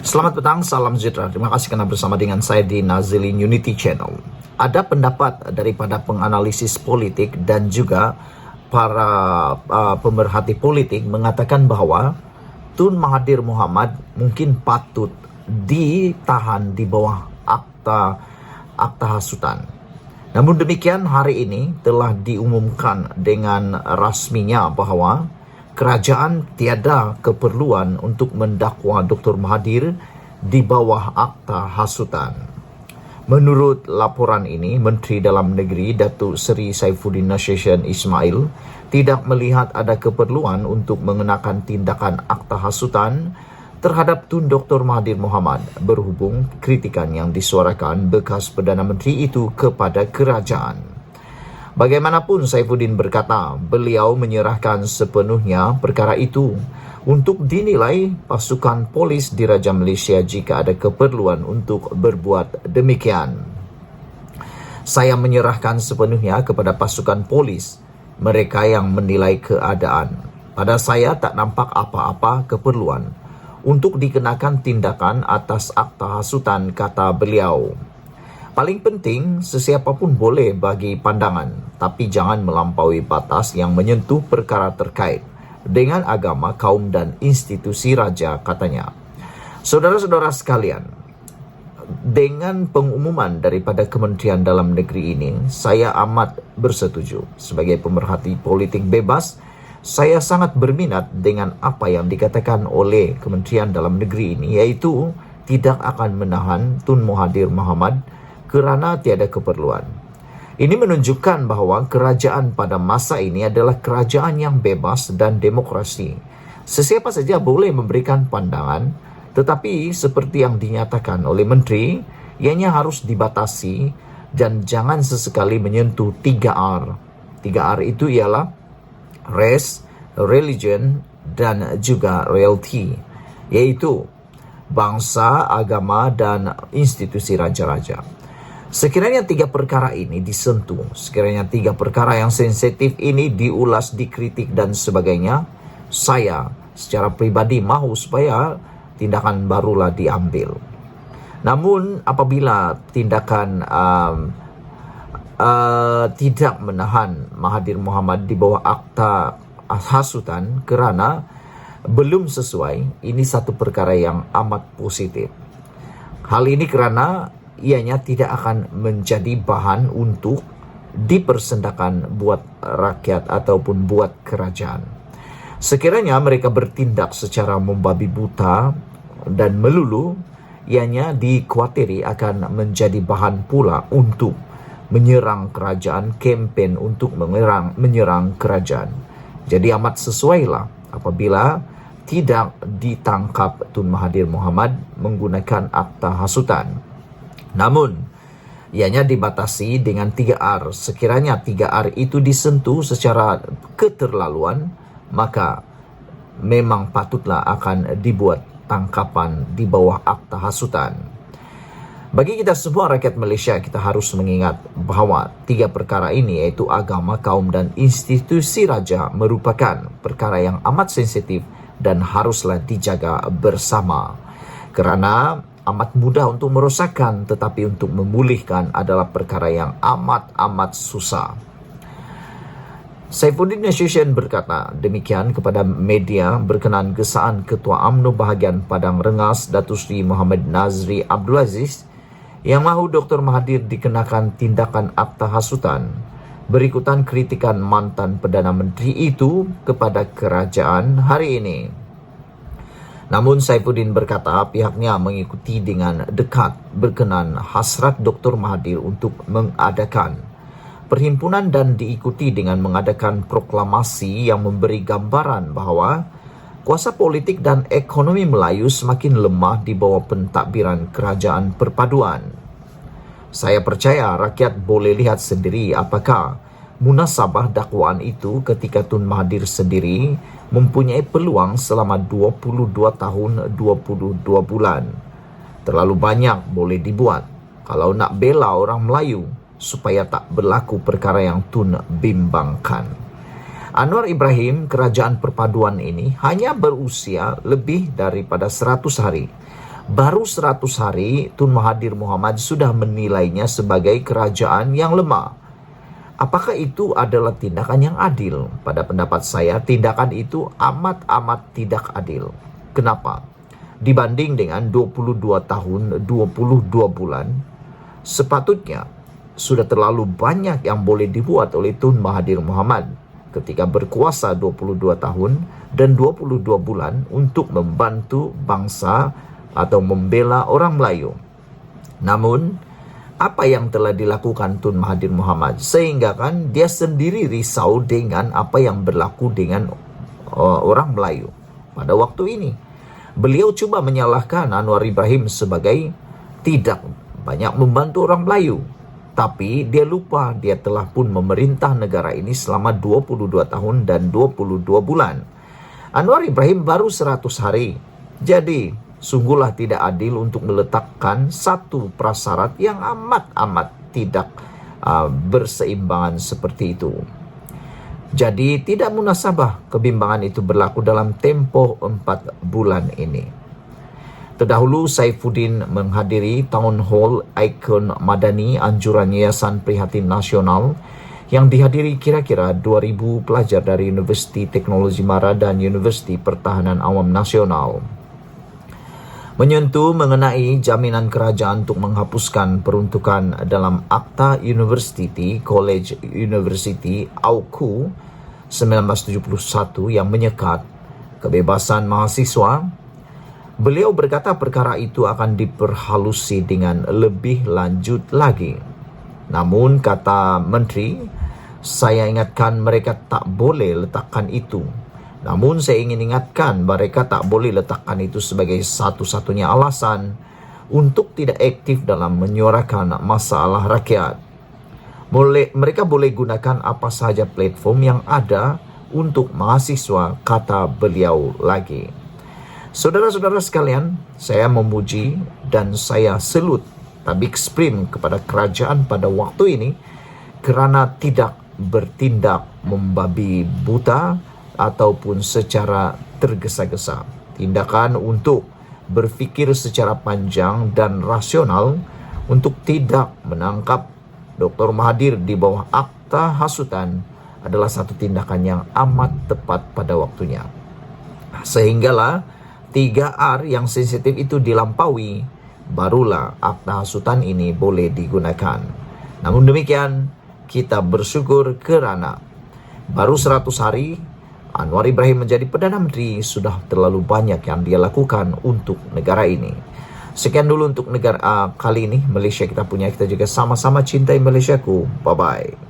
Selamat petang, salam sejahtera. Terima kasih karena bersama dengan saya di Nazilin Unity Channel. Ada pendapat daripada penganalisis politik dan juga para pemerhati politik mengatakan bahwa Tun Mahathir Mohamad mungkin patut ditahan di bawah akta hasutan. Namun demikian, hari ini telah diumumkan dengan rasminya bahwa kerajaan tiada keperluan untuk mendakwa Dr. Mahathir di bawah akta hasutan. Menurut laporan ini, Menteri Dalam Negeri Datuk Seri Saifuddin Nasheshan Ismail tidak melihat ada keperluan untuk mengenakan tindakan akta hasutan terhadap Tun Dr. Mahathir Mohamad berhubung kritikan yang disuarakan bekas Perdana Menteri itu kepada kerajaan. Bagaimanapun, Saifuddin berkata beliau menyerahkan sepenuhnya perkara itu untuk dinilai pasukan polis Diraja Malaysia jika ada keperluan untuk berbuat demikian. Saya menyerahkan sepenuhnya kepada pasukan polis, mereka yang menilai keadaan. Pada saya tak nampak apa-apa keperluan untuk dikenakan tindakan atas akta hasutan, kata beliau. Paling penting, sesiapa pun boleh bagi pandangan, tapi jangan melampaui batas yang menyentuh perkara terkait dengan agama, kaum dan institusi raja, katanya. Saudara-saudara sekalian, dengan pengumuman daripada Kementerian Dalam Negeri ini, saya amat bersetuju. Sebagai pemerhati politik bebas, saya sangat berminat dengan apa yang dikatakan oleh Kementerian Dalam Negeri ini, iaitu tidak akan menahan Tun Mahathir Mohamad kerana tiada keperluan. Ini menunjukkan bahawa kerajaan pada masa ini adalah kerajaan yang bebas dan demokrasi. Sesiapa saja boleh memberikan pandangan, tetapi seperti yang dinyatakan oleh Menteri, ianya harus dibatasi dan jangan sesekali menyentuh 3R. 3R itu ialah race, religion dan juga reality, iaitu bangsa, agama dan institusi raja-raja. Sekiranya 3 perkara ini disentuh, sekiranya 3 perkara yang sensitif ini diulas, dikritik dan sebagainya, saya secara pribadi mahu supaya tindakan barulah diambil. Namun apabila tindakan tidak menahan Mahathir Mohamad di bawah akta hasutan kerana belum sesuai, ini satu perkara yang amat positif. Hal ini kerana ianya tidak akan menjadi bahan untuk dipersendakan buat rakyat ataupun buat kerajaan. Sekiranya mereka bertindak secara membabi buta dan melulu, ianya dikuatiri akan menjadi bahan pula untuk menyerang kerajaan, kempen untuk menyerang kerajaan. Jadi amat sesuailah apabila tidak ditangkap Tun Mahathir Mohamad menggunakan akta hasutan. Namun, ianya dibatasi dengan 3R. Sekiranya 3R itu disentuh secara keterlaluan, maka memang patutlah akan dibuat tangkapan di bawah akta hasutan. Bagi kita semua rakyat Malaysia, kita harus mengingat bahawa 3 perkara ini, iaitu agama, kaum dan institusi raja, merupakan perkara yang amat sensitif dan haruslah dijaga bersama. Kerana amat mudah untuk merosakkan, tetapi untuk memulihkan adalah perkara yang amat susah. Saifuddin Nasheshan berkata demikian kepada media berkenaan gesaan Ketua UMNO bahagian Padang Rengas Datuk Seri Muhammad Nazri Abdul Aziz yang mahu Dr. Mahathir dikenakan tindakan akta hasutan berikutan kritikan mantan Perdana Menteri itu kepada kerajaan hari ini. Namun Saifuddin berkata pihaknya mengikuti dengan dekat berkenaan hasrat Dr. Mahathir untuk mengadakan perhimpunan dan diikuti dengan mengadakan proklamasi yang memberi gambaran bahawa kuasa politik dan ekonomi Melayu semakin lemah di bawah pentadbiran kerajaan perpaduan. Saya percaya rakyat boleh lihat sendiri apakah munasabah dakwaan itu ketika Tun Mahathir sendiri mempunyai peluang selama 22 tahun 22 bulan. Terlalu banyak boleh dibuat kalau nak bela orang Melayu supaya tak berlaku perkara yang Tun bimbangkan. Anwar Ibrahim, kerajaan perpaduan ini hanya berusia lebih daripada 100 hari. Baru 100 hari Tun Mahathir Mohamad sudah menilainya sebagai kerajaan yang lemah. Apakah itu adalah tindakan yang adil? Pada pendapat saya, tindakan itu amat-amat tidak adil. Kenapa? Dibanding dengan 22 tahun, 22 bulan, sepatutnya sudah terlalu banyak yang boleh dibuat oleh Tun Mahathir Mohamad ketika berkuasa 22 tahun dan 22 bulan untuk membantu bangsa atau membela orang Melayu. Namun, apa yang telah dilakukan Tun Mahathir Mohamad sehingga kan dia sendiri risau dengan apa yang berlaku dengan orang Melayu pada waktu ini. Beliau coba menyalahkan Anwar Ibrahim sebagai tidak banyak membantu orang Melayu. Tapi dia lupa dia telah pun memerintah negara ini selama 22 tahun dan 22 bulan. Anwar Ibrahim baru 100 hari. Jadi, sungguhlah tidak adil untuk meletakkan satu prasyarat yang amat-amat tidak berseimbangan seperti itu. Jadi tidak munasabah kebimbangan itu berlaku dalam tempo 4 bulan ini. Terdahulu Saifuddin menghadiri Town Hall Ikon Madani Anjuran Yayasan Prihatin Nasional yang dihadiri kira-kira 2.000 pelajar dari Universiti Teknologi Mara dan Universiti Pertahanan Awam Nasional. Menyentuh mengenai jaminan kerajaan untuk menghapuskan peruntukan dalam Akta University College University AUKU 1971 yang menyekat kebebasan mahasiswa, beliau berkata perkara itu akan diperhalusi dengan lebih lanjut lagi. Namun, kata Menteri, saya ingatkan mereka tak boleh letakkan itu. Namun saya ingin ingatkan mereka tak boleh letakkan itu sebagai satu-satunya alasan untuk tidak aktif dalam menyuarakan masalah rakyat. Mereka boleh gunakan apa sahaja platform yang ada untuk mahasiswa, kata beliau lagi. Saudara-saudara sekalian, saya memuji dan saya salut tabik sprim kepada kerajaan pada waktu ini kerana tidak bertindak membabi buta ataupun secara tergesa-gesa. Tindakan untuk berfikir secara panjang dan rasional untuk tidak menangkap Dr. Mahathir di bawah akta hasutan adalah satu tindakan yang amat tepat pada waktunya. Sehinggalah 3R yang sensitif itu dilampaui, barulah akta hasutan ini boleh digunakan. Namun demikian, kita bersyukur kerana baru 100 hari Anwar Ibrahim menjadi Perdana Menteri, sudah terlalu banyak yang dia lakukan untuk negara ini. Sekian dulu untuk negara kali ini, Malaysia kita punya. Kita juga sama-sama cintai Malaysiaku. Bye-bye.